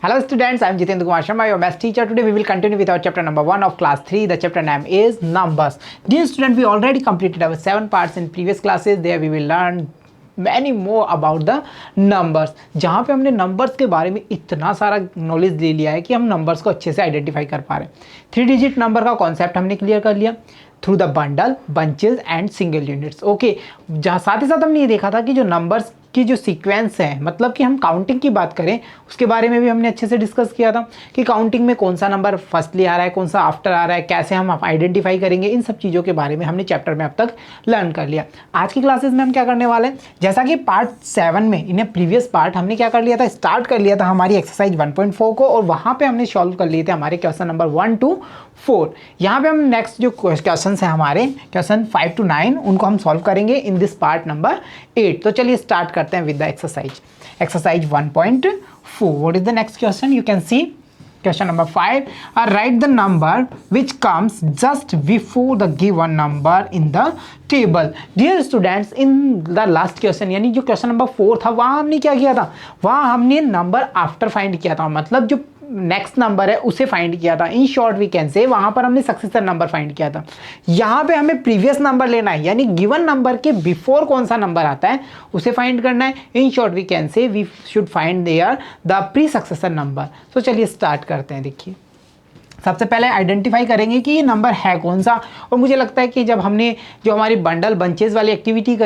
Hello students, I am Jitendra Kumar Sharma, your maths teacher. Today we will continue with our chapter number 1 of class 3. The chapter name is numbers. Dear student, we already completed our 7 parts in previous classes. There we will learn many more about the numbers. जहाँ पे हमने numbers के बारे में इतना सारा knowledge ले लिया है कि हम numbers को अच्छे से आइडेंटिफाई कर पा रहे हैं. 3 डिजिट नंबर का कॉन्सेप्ट हमने क्लियर कर लिया through the bundle, bunches and single units. Okay, जहाँ साथ ही साथ हमने ये देखा था कि जो नंबर्स की जो सीक्वेंस है, मतलब कि हम काउंटिंग की बात करें उसके बारे में भी हमने अच्छे से डिस्कस किया था कि काउंटिंग में कौन सा नंबर फर्स्टली आ रहा है, कौन सा आफ्टर आ रहा है, कैसे हम आइडेंटिफाई करेंगे. इन सब चीज़ों के बारे में हमने चैप्टर में अब तक लर्न कर लिया. आज की क्लासेस में हम क्या करने वाले हैं, जैसा कि पार्ट 7 में इन्हें प्रीवियस पार्ट हमने क्या कर लिया था, स्टार्ट कर लिया था हमारी एक्सरसाइज 1.4 को, और वहाँ पर हमने सॉल्व कर लिए थे हमारे क्वेश्चन नंबर 1 to 4. यहाँ पे हम नेक्स्ट जो क्वेश्चन है हमारे क्वेश्चन 5 to 9 उनको हम सॉल्व करेंगे इन दिस पार्ट नंबर 8. तो चलिए स्टार्ट करते हैं with the exercise 1.4. What is the next question? You can C question number 5. Write the number which comes just before the given number in the table. Dear students, in the last question यानी जो question number 4 था वहाँ हमने क्या किया था, वहाँ हमने नंबर आफ्टर फाइंड किया था, मतलब जो नेक्स्ट नंबर है उसे फाइंड किया था. इन शॉर्ट वी कैन से वहाँ पर हमने सक्सेसर नंबर फाइंड किया था. यहाँ पे हमें प्रीवियस नंबर लेना है, यानी गिवन नंबर के बिफोर कौन सा नंबर आता है उसे फाइंड करना है. In short we can say we should find there the predecessor number. तो चलिए स्टार्ट करते हैं. देखिए, सबसे पहले आइडेंटिफाई करेंगे कि ये नंबर है कौन सा. और मुझे लगता है कि जब हमने जो हमारी बंडल बंचेस वाली एक्टिविटी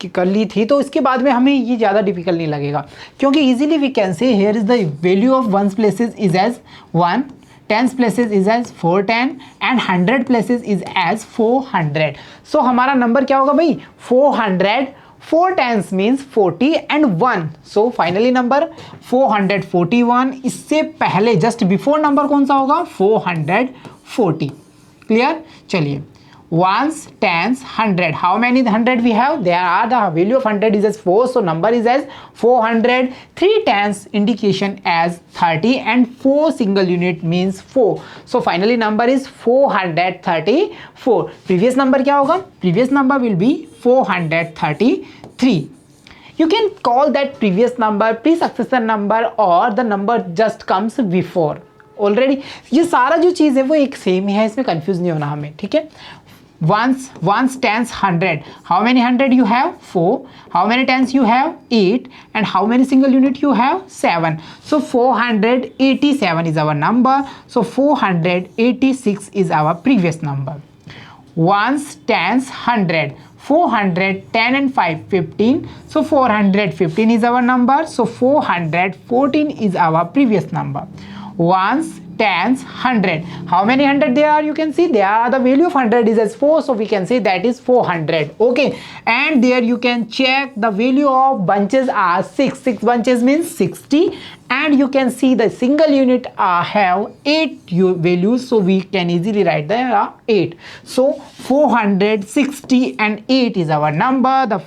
कर ली थी तो इसके बाद में हमें ये ज़्यादा डिफिकल्ट नहीं लगेगा, क्योंकि easily we can say here is the value of 1 places is as 1, 10 places is as 410 and 100 places is as 400. So हमारा नंबर क्या होगा भाई, 400. 4 tens means 40 and 1. So finally number 441. इससे पहले जस्ट बिफोर नंबर कौन सा होगा, 440. क्लियर? चलिए, ones, tens, 100. How many 100 we have? There are the value of 100 is as 4, so number is as 400. 3 tens indication as 30 and 4 single unit means 4. So finally number is 434. Previous number क्या होगा? Previous number will be 433. You can call that previous number pre-successor number or the number just comes before. Already ये सारा जो चीज़ है वो एक same ही है, इसमें कंफ्यूज नहीं होना हमें. ठीक है, ones, tens, 100. How many 100 you have? 4. How many tens you have? 8. And how many single unit you have? 7. So 487 is our number. So 486 is our previous number. Ones, tens, 100. 400, 10 and 5, 15. So 415 is our number. So 414 is our previous number. Ones, tens, 100. How many 100 there are? You can see there are the value of 100 is as 4, so we can say that is 400. Okay, and there you can check the value of bunches are 6. 6 bunches means 60, and you can see the single unit have 8 values, so we can easily write there are 8. So 460 and 8 is our number. The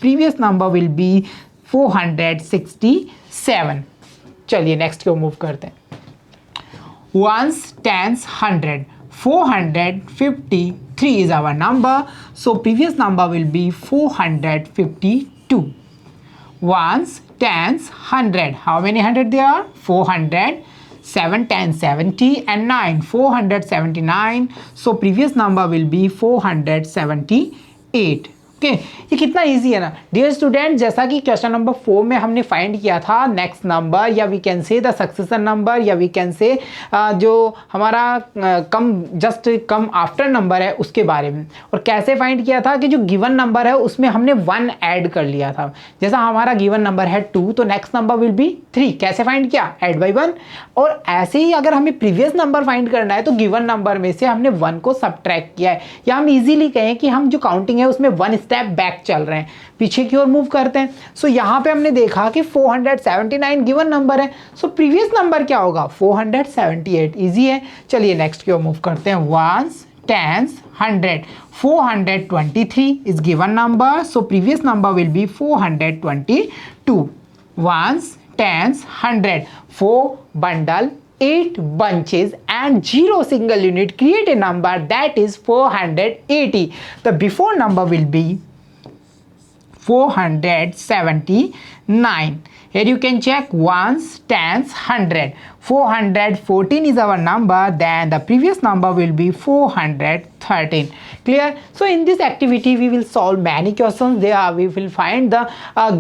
previous number will be 467. चलिए next को move करते हैं. Ones, tens, 100. 453 is our number. So previous number will be 452. Ones, tens, 100. How many 100 there are? 400. 7, 10, 70 and 9, 479. So previous number will be 478. Okay, ये कितना easy है ना dear student. जैसा कि क्वेश्चन नंबर 4 में हमने फाइंड किया था नेक्स्ट नंबर, या we can say the successor number, या वी कैन से जो हमारा जस्ट कम आफ्टर नंबर है उसके बारे में. और कैसे फाइंड किया था कि जो गिवन नंबर है उसमें हमने 1 ऐड कर लिया था. जैसा हमारा गिवन नंबर है 2, तो नेक्स्ट नंबर विल बी 3. कैसे फाइंड किया, ऐड बाई 1. और ऐसे ही अगर हमें प्रीवियस नंबर फाइंड करना है तो गिवन नंबर में से हमने 1 को सब्ट्रैक्ट किया है, या हम इजीली कहें कि हम जो काउंटिंग है उसमें 1 स्टेप बैक चल रहे हैं, पीछे की ओर मूव करते हैं. सो यहाँ पे हमने देखा कि 479 गिवन नंबर है, सो प्रीवियस नंबर क्या होगा, 478. इजी है. चलिए नेक्स्ट की ओर मूव करते हैं. Ones, tens, 100. 423 is given number, so previous number will be 422. Ones, tens, 100. 4 bundle, 8 bunches and 0 single unit create a number that is 480. The before number will be 479. Here you can check ones, tens, 100. 414 is our number, then the previous number will be 413. Clear? So in this activity we will solve many questions. There we will find the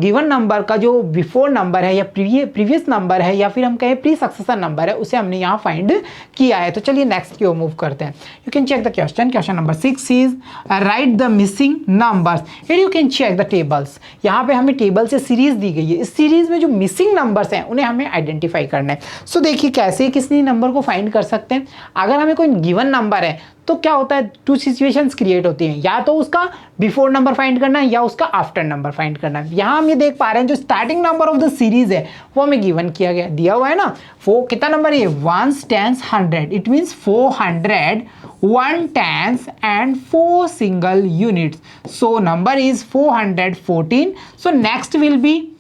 given number का जो before number है या previous number है या फिर हम कहें pre successor number है, उसे हमने यहाँ फाइंड किया है. तो चलिए नेक्स्ट की ओर मूव करते हैं. You can check the question. Question number 6 is write the missing numbers. Here you can check the tables. यहाँ पे हमें टेबल से सीरीज दी गई है. इस सीरीज में जो मिसिंग नंबर्स हैं उन्हें हमें आइडेंटिफाई करना है. सो देखिए कैसे किसी नंबर को फाइंड कर सकते हैं. अगर हमें कोई गिवन नंबर है तो क्या होता है, टू सिचुएशंस क्रिएट होती हैं, या तो उसका बिफोर नंबर फाइंड करना है या उसका आफ्टर नंबर फाइंड करना है. यहाँ हम ये देख पा रहे हैं जो starting number of the series है वो हमें गिवन किया गया, दिया हुआ है ना. कितना नंबर है, 1 10 100. It means 400 1 tens and 4 single units. So number is 414. So next will be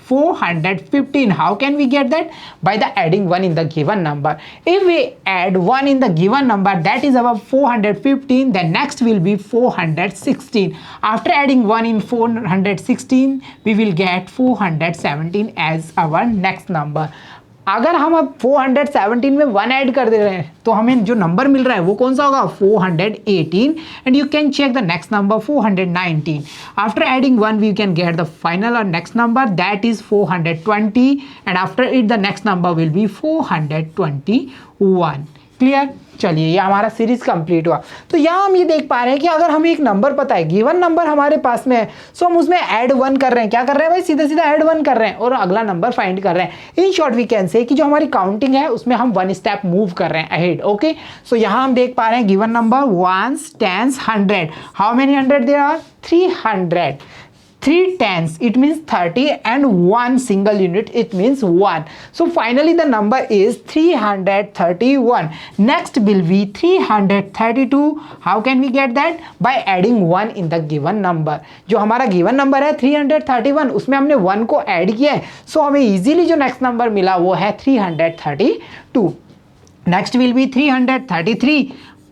415. How can we get that? By the adding 1 in the given number. If we add 1 in the given number, that is our 415, then next will be 416. After adding 1 in 416, we will get 417 as our next number. अगर हम अब 417 में 1 add कर दे रहे हैं तो हमें जो नंबर मिल रहा है वो कौन सा होगा, 418. And you can check the next number 419. After adding 1 we can get the final or next number, that is 420. And after it the next number will be 421. Clear? चलिए ये हमारा सीरीज कंप्लीट हुआ. तो यहाँ हम ये देख पा रहे हैं कि अगर हमें एक नंबर पता है, गिवन नंबर हमारे पास में है, सो हम उसमें ऐड 1 कर रहे हैं. क्या कर रहे हैं भाई, सीधा सीधा ऐड 1 कर रहे हैं और अगला नंबर फाइंड कर रहे हैं. इन शॉर्ट वी कैन से कि जो हमारी काउंटिंग है उसमें हम 1 स्टेप मूव कर रहे हैं अहेड. ओके, सो यहाँ हम देख पा रहे हैं given number 1 10 100. How many 100 there are, 300. 3 tens, it means 30, and 1 single unit, it means 1. So finally the number is 331. Next will be 332. How can we get that? By adding 1 in the given number. जो हमारा given number है 331, उसमें हमने 1 को add किया है, so हमें easily जो next number मिला वो है 332. Next will be 333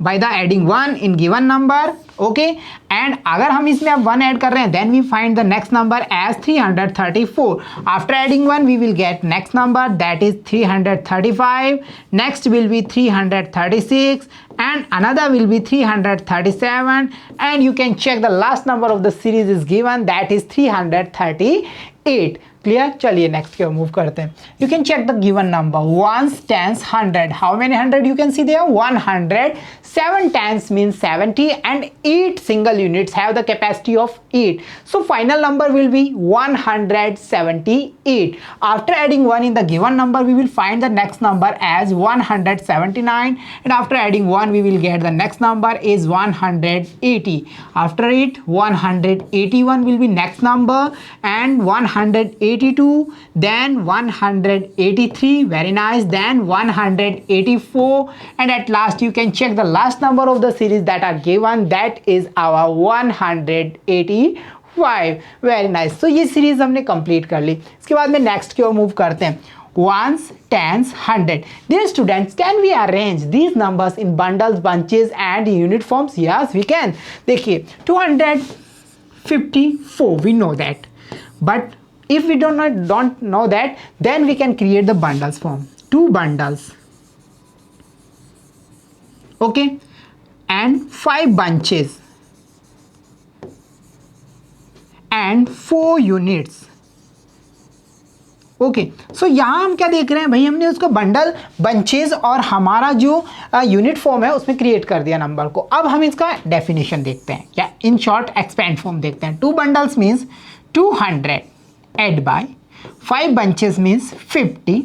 by the adding 1 in given number. Okay, and अगर हम इसमें अब 1 ऐड कर रहे हैं, then we find the next number as 334. After adding 1 we will get next number, that is 335. Next will be 336 and another will be 337, and you can check the last number of the series is given, that is 338. Clear? चलिए next की ओर move करते हैं. You can check the given number 1 10 100. How many 100 you can see there, 100. 7 tens means 70 and 8 single units have the capacity of 8. So final number will be 178. After adding 1 in the given number, we will find the next number as 179, and after adding 1 we will get the next number is 180. After it 181 will be next number, and 182, then 183, very nice, then 184, and at last you can check the last number of the series that are given, that is our 185. Very nice. तो ये series हमने complete कर ली. इसके बाद में next की ओर move करते हैं. 1s, 10s, 100. Dear students, can we arrange these numbers in bundles, bunches and unit forms? Yes, we can. देखिए 254, we know that, but if we don't know that, then we can create the bundles form. 2 bundles, okay, and 5 bunches and 4 units. Okay, so यहाँ हम क्या देख रहे हैं भाई, हमने उसको बंडल, बंचेज और हमारा जो यूनिट फॉर्म है उसमें क्रिएट कर दिया नंबर को. अब हम इसका डेफिनेशन देखते हैं, या इन शॉर्ट एक्सपेंड फॉर्म देखते हैं. 2 bundles means 200 add by, 5 bunches means 50,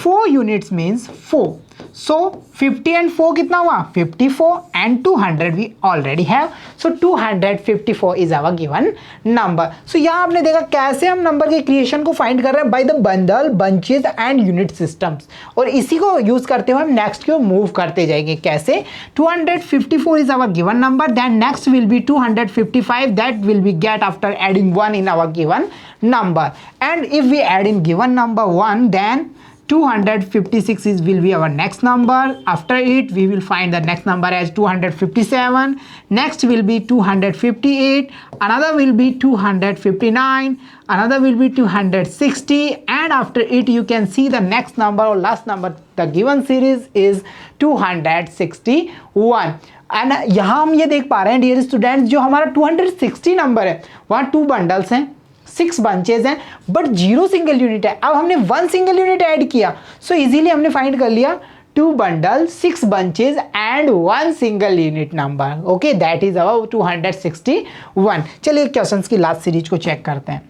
4 units means 4. So 50 and 4 कितना हुआ, 54, and 200 we already have. So 254 is our given number. So यहाँ आपने देखा कैसे हम नंबर के क्रिएशन को फाइंड कर रहे हैं, by the bundle, bunches and unit systems. और इसी को यूज करते हुए हम नेक्स्ट की ओर मूव करते जाएंगे. कैसे, 254 is our given number, then next will be 255, that will be get after adding 1 in our given number. And if we add in given number 1, then 256 is will be our next number. After it we will find the next number as 257. Next will be 258. Another will be 259. Another will be 260. And after it you can see the next number or last number. The given series is 261. And यहाँ हम ये देख पा रहे हैं dear students, जो हमारा 260 number है वहाँ 2 बंडल्स हैं, 6 बंचेज हैं, बट 0 सिंगल यूनिट है. अब हमने 1 सिंगल यूनिट ऐड किया, सो इजीली हमने फाइंड कर लिया 2 bundle, 6 bunches and 1 single unit number. Okay, that is our 261. चलिए क्वेश्चंस की लास्ट सीरीज को चेक करते हैं.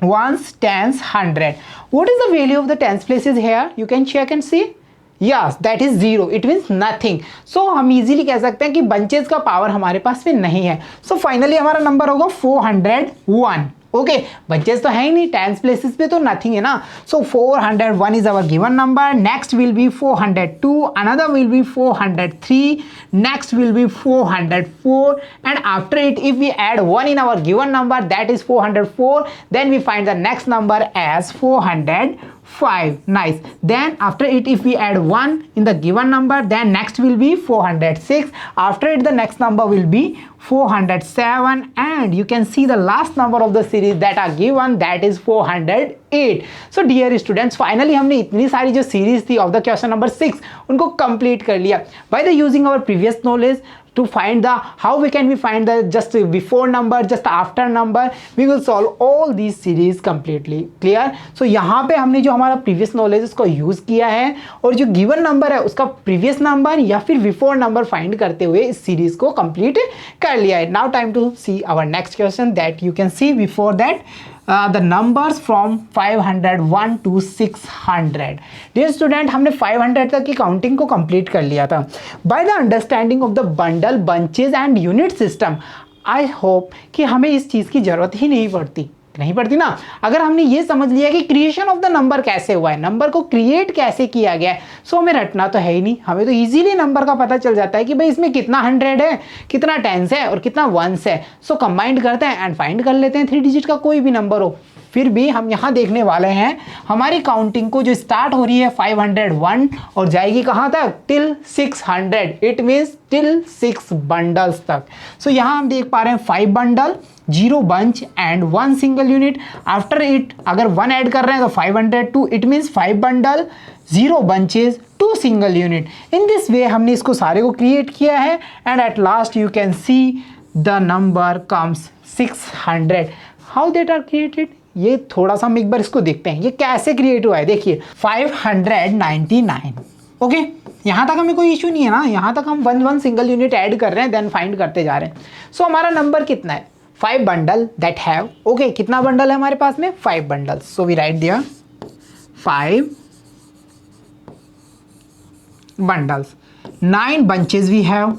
Ones, tens, 100. What is the value of the tens places here? You can check and see. Yes, that is 0. It means nothing. So हम easily कह सकते हैं कि bunches का power हमारे पास में नहीं है. So finally हमारा नंबर होगा 401. ओके, बंचेस तो है ही नहीं, टेंस प्लेसेस पे तो नथिंग है ना. So 401 is our given number. Next will be 402, another will be 403, next will be 404, and after it if we add 1 in our given number, that is 404, then we find the next number as 405. Nice. Then after it if we add 1 in the given number, then next will be 406. After it the next number will be 407, and you can see the last number of the series that are given, that is 408. So dear students, finally हमने इतनी सारी जो series थी of the question number 6 उनको complete कर लिया by the using our previous knowledge to find the how we can we find the just before number, just after number. We will solve all these series completely. Clear? So यहाँ पे हमने जो हमारा previous knowledge उसको use किया है और जो given number है उसका previous number या फिर before number find करते हुए इस series को complete कर लिया है. Now time to see our next question that you can see before that. The numbers from 501 to 600. Dear student, हमने 500 तक की काउंटिंग को कंप्लीट कर लिया था. By the understanding of the bundle, bunches and unit system, I hope कि हमें इस चीज़ की ज़रूरत ही नहीं पड़ती ना. अगर हमने ये समझ लिया कि क्रिएशन ऑफ द नंबर कैसे हुआ है, नंबर को क्रिएट कैसे किया गया है, सो हमें रटना तो है ही नहीं. हमें तो इजीली नंबर का पता चल जाता है कि भाई इसमें कितना 100 है, कितना टेंस है और कितना वंस है. सो कंबाइंड करते हैं एंड फाइंड कर लेते हैं 3 डिजिट का कोई भी नंबर हो. फिर भी हम यहाँ देखने वाले हैं हमारी काउंटिंग को जो स्टार्ट हो रही है 501 और जाएगी कहाँ तक, till 600. It means till 6 bundles तक. सो यहाँ हम देख पा रहे हैं 5 bundle, 0 bunch and 1 single unit. After it अगर 1 ऐड कर रहे हैं तो 502. It means 5 bundle, 0 bunches, 2 single unit. In this way हमने इसको सारे को क्रिएट किया है and at last you can see the number comes 600. How that are created, ये थोड़ा सा हम एक बार इसको देखते हैं ये कैसे क्रिएट हुआ है. देखिए 599. ओके, यहाँ तक हमें कोई इशू नहीं है ना. यहाँ तक हम 1 सिंगल यूनिट ऐड कर रहे हैं देन फाइंड करते जा रहे हैं. सो हमारा नंबर कितना है, 5 बंडल दैट हैव. ओके, कितना बंडल है हमारे पास में, 5 bundles. So we write there 5 bundles. 9 bunches we have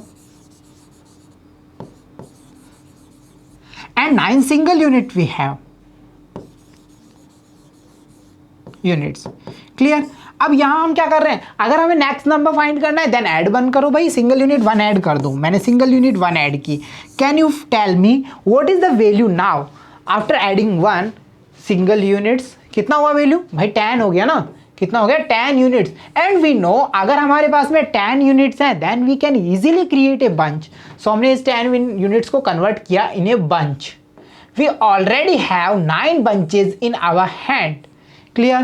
and 9 single unit we have. Units. Clear. अब यहाँ हम क्या कर रहे हैं, अगर हमें नेक्स्ट नंबर फाइंड करना है देन ऐड 1 करो. भाई सिंगल यूनिट 1 ऐड कर दूँ, मैंने सिंगल यूनिट 1 ऐड की. Can you tell me what is the value now after adding 1 single units. कितना हुआ वैल्यू, भाई 10 हो गया ना. कितना हो गया, 10 यूनिट्स. एंड वी नो अगर हमारे पास में 10 यूनिट्स हैं then we can easily create a bunch. So हमने इस 10 यूनिट्स को कन्वर्ट किया in a bunch. We already have 9 bunches in our hand. Clear?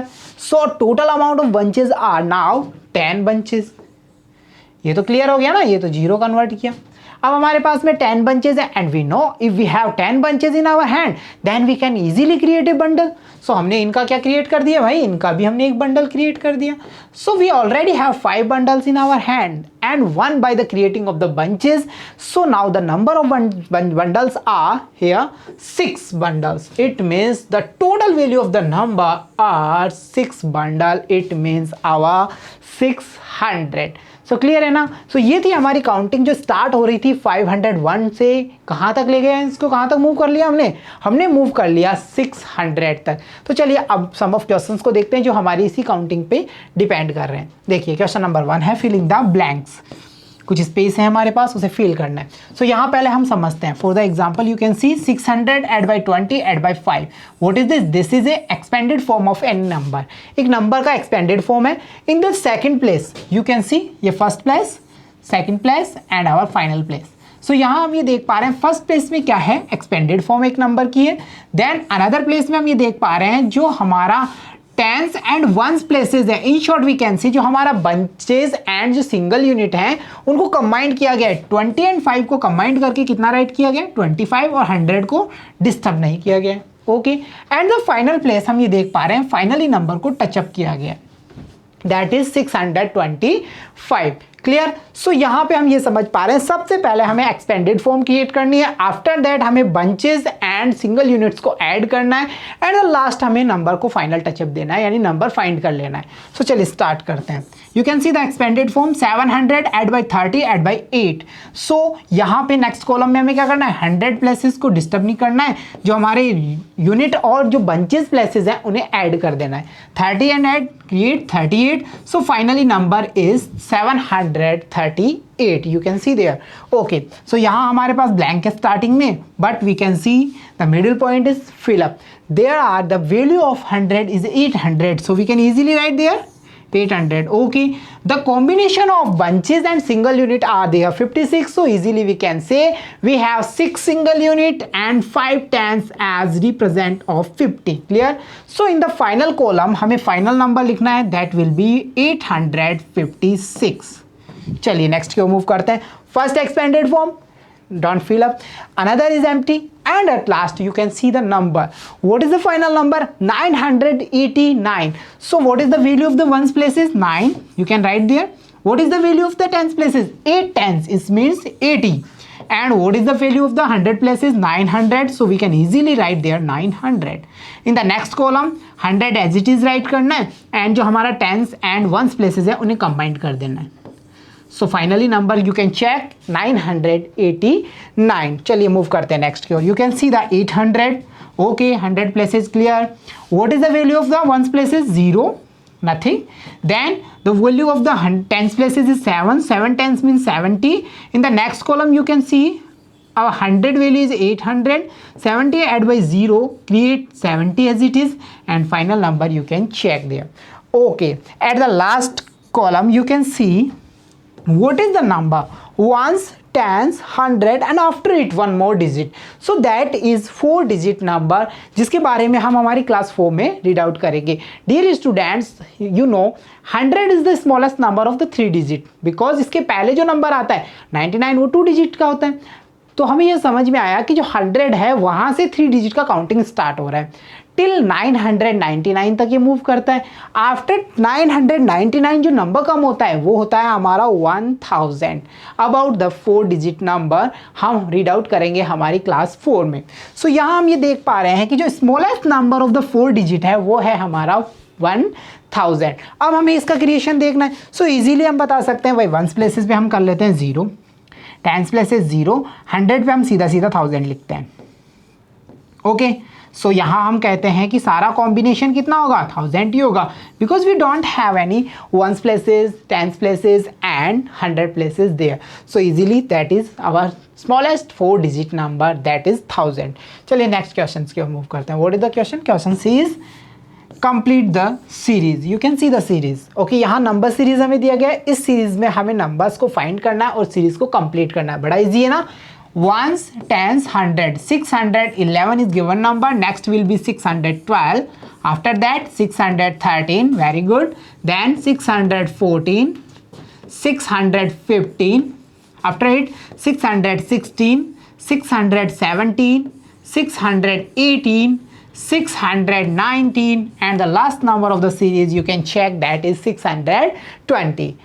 So total amount of bunches are now 10 bunches. ये तो क्लियर हो गया ना, ये तो 0 कन्वर्ट किया. अब हमारे पास में 10 bunches है and we know if we have 10 bunches in our hand then we can easily create a bundle. So हमने इनका क्या क्रिएट कर दिया भाई, इनका भी हमने एक बंडल क्रिएट कर दिया. So we already have 5 bundles in our hand and 1 by the creating of the bunches. So now the number of bundles are here 6 bundles. It means the total value of the number are 6 bundle. It means our 600. So clear है ना. सो ये थी हमारी counting जो start हो रही थी 501 से. कहाँ तक ले गए इसको, कहाँ तक मूव कर लिया हमने मूव कर लिया 600 तक. तो चलिए अब सम ऑफ क्वेश्चंस को देखते हैं जो हमारी इसी काउंटिंग पे डिपेंड कर रहे हैं. देखिए क्वेश्चन नंबर 1 है फिलिंग द ब्लैंक्स. कुछ स्पेस है हमारे पास, उसे फिल करना है। सो यहाँ पहले हम समझते हैं। For the example you can see 600 add by 20 add by 5। What is this? This is a expanded form of any number. एक नंबर का एक्सपेंडेड फॉर्म है। In the second place you can see ये first place, second place and our final place. So यहाँ हम ये देख पा रहे हैं फर्स्ट प्लेस में क्या है, एक्सपेंडेड फॉर्म एक नंबर की है। देन अनदर प्लेस में हम ये देख पा रहे हैं जो हमारा टेंस एंड वंस प्लेसेस है। In short we can see जो हमारा बंचेस एंड जो सिंगल यूनिट है उनको कंबाइंड किया गया है। 20 एंड 5 को कंबाइंड करके कितना राइट किया गया, 25, और 100 को डिस्टर्ब नहीं किया गया। Okay, and the final place हम ये देख पा रहे हैं फाइनली नंबर को टचअप किया गया, दैट इज 625। क्लियर? सो यहाँ पे हम ये समझ पा रहे हैं सबसे पहले हमें एक्सपेंडेड फॉर्म क्रिएट करनी है, आफ्टर दैट हमें बंचेस एंड सिंगल यूनिट्स को ऐड करना है, एंड लास्ट हमें नंबर को फाइनल टचअप देना है, यानी नंबर फाइंड कर लेना है। सो चलिए स्टार्ट करते हैं। You can see the expanded form 700 add by 30 add by 8। सो यहाँ पे नेक्स्ट कॉलम में हमें क्या करना है, 100 प्लेसेस को डिस्टर्ब नहीं करना है, जो हमारे यूनिट और जो बंचेस प्लेसेस हैं उन्हें ऐड कर देना है। 30 and add create 38। So finally number is 738। You can see there. Okay, so यहाँ हमारे पास ब्लैंक है स्टार्टिंग में, but we can see the middle point is fill up. There are the value of 100 is 800, so we can easily write there 800. Okay, the combination of bunches and single unit are there 56, so easily we can say we have 6 single unit and 5 tens as represent of 50. Clear? So in the final column हमें final number लिखना है, that will be 856. चलिए next की ओर move करते हैं। First expanded form, don't fill up, another is empty, and at last you can see the number. What is the final number? 989. So what is the value of the ones places? 9. You can write there. What is the value of the tens places? 8 tens, it means 80. And what is the value of the 100 places? 900. So we can easily write there 900. In the next column 100 as it is write करना है, and जो हमारा tens and ones places है उन्हें combine कर देना है। So finally number you can check 989। चलिए मूव करते हैं नेक्स्ट की ओर। You can see the 800। Okay, 100 places clear. What is the value of the ones places? 0, nothing. Then the value of the tens places is 7, 7 tens means 70. In the next column you can see our 100 value is 800, 70 add by 0 create 70 as it is, and final number you can check there. Okay, at the last column you can see what is the number, ones, tens, 100 and after it one more digit, so that is 4 digit number जिसके बारे में हम हमारी class 4 में read out करेंगे। Dear students, you know 100 is the smallest number of the 3 digit, because इसके पहले जो नंबर आता है 99 वो 2 डिजिट का होता है। तो हमें ये समझ में आया कि जो 100 है वहाँ से 3 डिजिट का काउंटिंग स्टार्ट हो रहा है, टिल 999 तक ये मूव करता है। आफ्टर 999 जो नंबर कम होता है वो होता है हमारा 1000। अबाउट द 4 डिजिट नंबर हम रीड आउट करेंगे हमारी क्लास 4 में। सो यहाँ हम ये देख पा रहे हैं कि जो smallest number of the 4 digit है वो है हमारा 1000। अब हमें इसका क्रिएशन देखना है। सो इजीली हम बता सकते हैं भाई वंस प्लेसेस पे हम कर लेते हैं 0, टेंस प्लेसेस 0, 100 पे हम सीधा सीधा 1000 लिखते हैं। ओके, सो यहाँ हम कहते हैं कि सारा कॉम्बिनेशन कितना होगा, 1000 ही होगा, because we don't have any ones places, tens places and 100 places there. So easily that is our smallest 4 digit number, that is 1000। चलिए नेक्स्ट क्वेश्चन की ओर मूव करते हैं। What is the question? Question C is complete the series. You can see the series. Okay, यहाँ number series हमें दिया गया है, इस सीरीज में हमें नंबर्स को फाइंड करना है और सीरीज को कंप्लीट करना है। बड़ा इजी है ना। Ones, tens, 100, 611 is given number. Next will be 612. After that 613. Very good. Then 614, 615. After it 616, 617, 618, 619, and the last number of the series you can check, that is 620.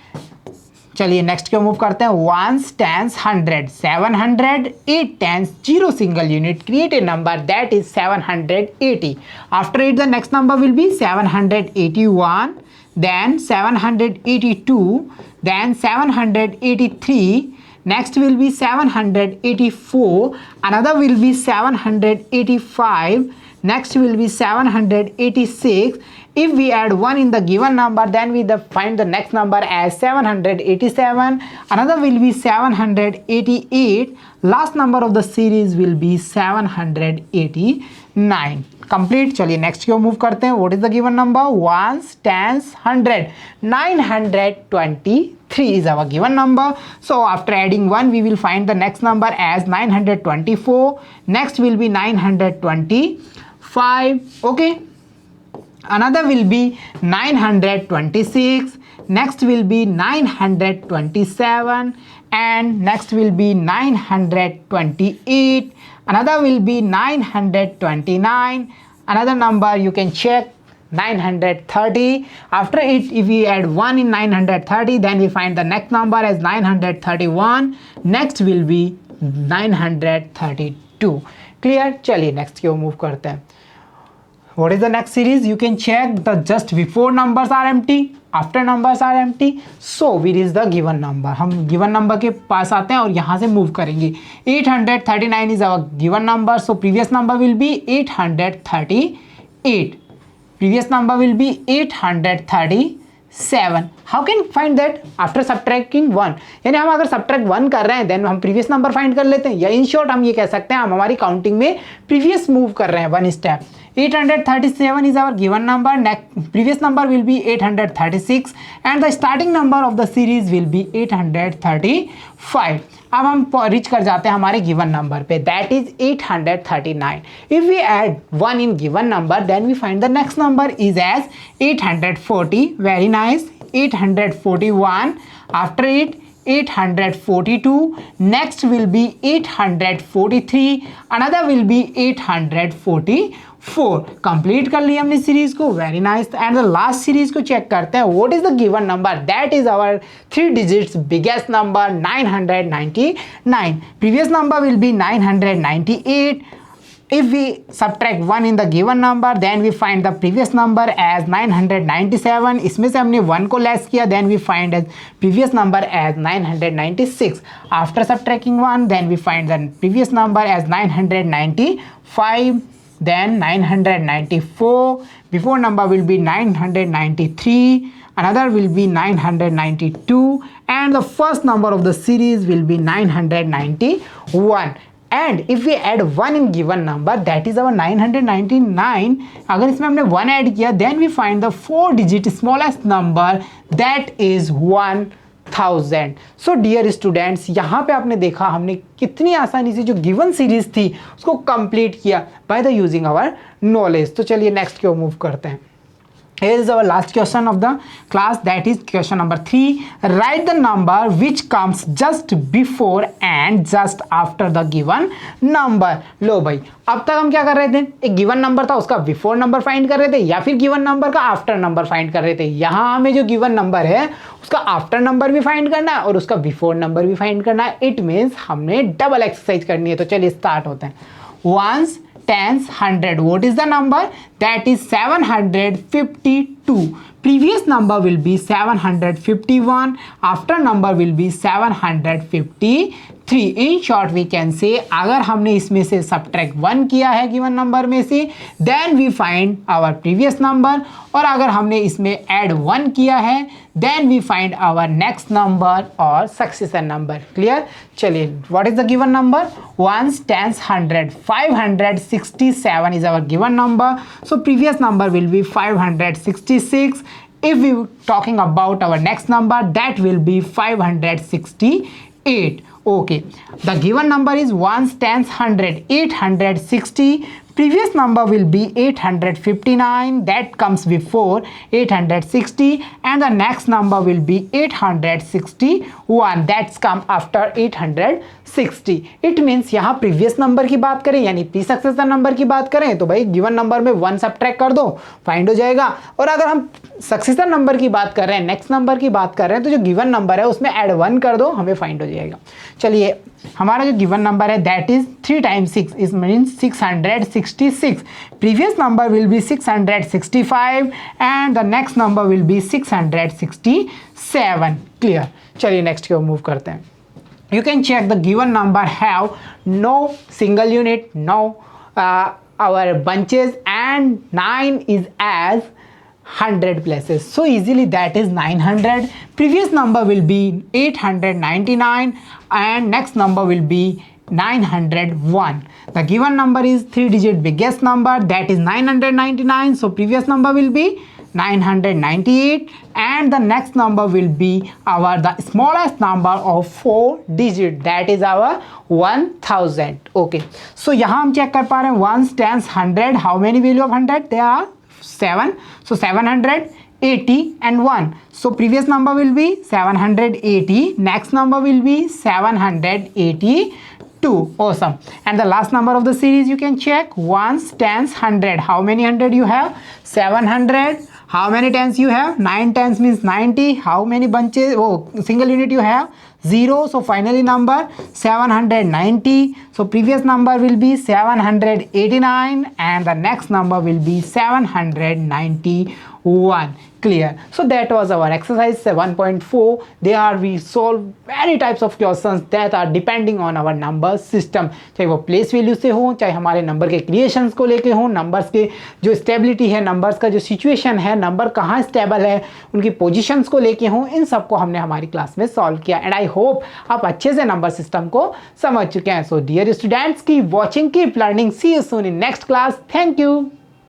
चलिए नेक्स्ट क्यों move करते हैं। Ones, tens, 100, 700, 8 tens, 0 single unit, create a number that is 780. After it the next number will be 781, then 782, then 783, next will be 784, another will be 785, next will be 786, If we add 1 in the given number, then we find the next number as 787. Another will be 788. Last number of the series will be 789. Complete. चलिए next की ओर move करते हैं. What is the given number? Ones, tens, 100. 923 is our given number. So after adding 1, we will find the next number as 924. Next will be 925. Okay. Another will be 926. Next will be 927. And next will be 928. Another will be 929. Another number you can check, 930. After it, if we add 1 in 930, then we find the next number as 931. Next will be 932. Clear? चलिए next की ओर move करते हैं. What is the next series? You can check the just before numbers are empty, after numbers are empty. So we reach the given number. हम given number के पास आते हैं और यहाँ से move करेंगे. 839 is our given number. So previous number will be 838. Previous number will be 837. How can you find that? After subtracting 1. यानी हम अगर subtract 1 कर रहे हैं then हम previous number find कर लेते हैं, या in short हम ये कह सकते हैं हम हमारी counting में previous move कर रहे हैं 1 step. 837 is our given number. Next previous number will be 836 and the starting number of the series will be 835. अब हम reach कर जाते हैं हमारे given number पे, that is 839. If we add 1 in given number, then we find the next number is as 840. Very nice. 841. After it 842. Next will be 843. Another will be 844. Complete कर लिया हमने सीरीज को. Very nice. And the last series को check करते हैं. What is the given number? That is our 3 digits biggest number 999. Previous number will be 998. If we subtract 1 in the given number, then we find the previous number as 997. इसमें से हमने 1 को less किया, then we find as previous number as 996. After subtracting 1, then we find the previous number as 995. Then 994. Before number will be 993. Another will be 992. And the first number of the series will be 991. And if we add 1 in given number, that is our 999. अगर इसमें हमने 1 add किया, then we find the 4 digit smallest number, that is 1000. So dear students, यहाँ पे आपने देखा हमने कितनी आसानी से जो गिवन सीरीज थी उसको कंप्लीट किया by the using our knowledge. तो चलिए नेक्स्ट की ओर मूव करते हैं. Here is our last question of the class, that is question number 3. Write the number which comes just before and just after the given number. लो भाई, अब तक हम क्या कर रहे थे? एक गिवन नंबर था, उसका बिफोर नंबर फाइंड कर रहे थे या फिर गिवन नंबर का आफ्टर नंबर फाइंड कर रहे थे. यहाँ हमें जो गिवन नंबर है उसका आफ्टर नंबर भी फाइंड करना है और उसका बिफोर नंबर भी फाइंड करना है. इट मीन्स हमने डबल एक्सरसाइज करनी है. तो चलिए स्टार्ट होते हैं. Ones, tens, 100. What is the number? That is 752. Previous number will be 751. After number will be 753. In short we can say अगर हमने इसमें से subtract 1 किया है given number में से, then we find our previous number. और अगर हमने इसमें add 1 किया है, then we find our next number or successor number. Clear? चलिए, what is the given number? Ones, tens, 100. 567 is our given number. So previous number will be 566. If we talking about our next number, that will be 568. Okay, the given number is ones, tens, 100. 860. Previous number will be 859. That comes before 860. And the next number will be 861. That's come after 860. It means यहाँ previous number की बात करें यानी pre successor number की बात करें तो भाई गिवन नंबर में 1 सब्ट्रैक्ट कर दो, फाइंड हो जाएगा. और अगर हम सक्सेसर नंबर की बात कर रहे हैं, नेक्स्ट नंबर की बात कर रहे हैं, तो जो गिवन नंबर है उसमें ऐड 1 कर दो, हमें फाइंड हो जाएगा. चलिए, हमारा जो गिवन नंबर है that is 3 times 6 is means 666. Previous number will B 665 and the next number will B 667. Clear? चलिए नेक्स्ट की ओर मूव करते हैं. You can check the given number have no single unit, no our bunches, and 9 is as 100 places. So easily that is 900. Previous number will be 899 and next number will be 901. The given number is 3-digit biggest number, that is 999. So previous number will be 998 and the next number will be the smallest number of 4 digit, that is our 1000. Okay, so यहाँ हम check कर पा रहे हैं ones, tens, 100. How many value of 100? There are 7. So 780 and 1. So previous number will be 780. Next number will be 782. Awesome. And the last number of the series you can check. Ones, tens, 100. How many 100 you have? 700. How many tens you have? 9 tens means 90. How many bunches? Oh, single unit you have? 0. So finally number 790. So previous number will be 789 and the next number will be 791. Clear? So that was our exercise 7.4. There we solve many types of questions that are depending on our number system. चाहे वो place value से हो, चाहे हमारे number के creations को लेके हो, नंबर्स के जो स्टेबिलिटी है, नंबर्स का जो सिचुएशन है, नंबर कहाँ स्टेबल है, उनकी पोजीशंस को लेके हो, इन सबको हमने हमारी क्लास में सॉल्व किया. एंड आई होप आप अच्छे से नंबर सिस्टम को समझ चुके हैं. So dear students, keep watching, keep learning. See you soon in next class. Thank you.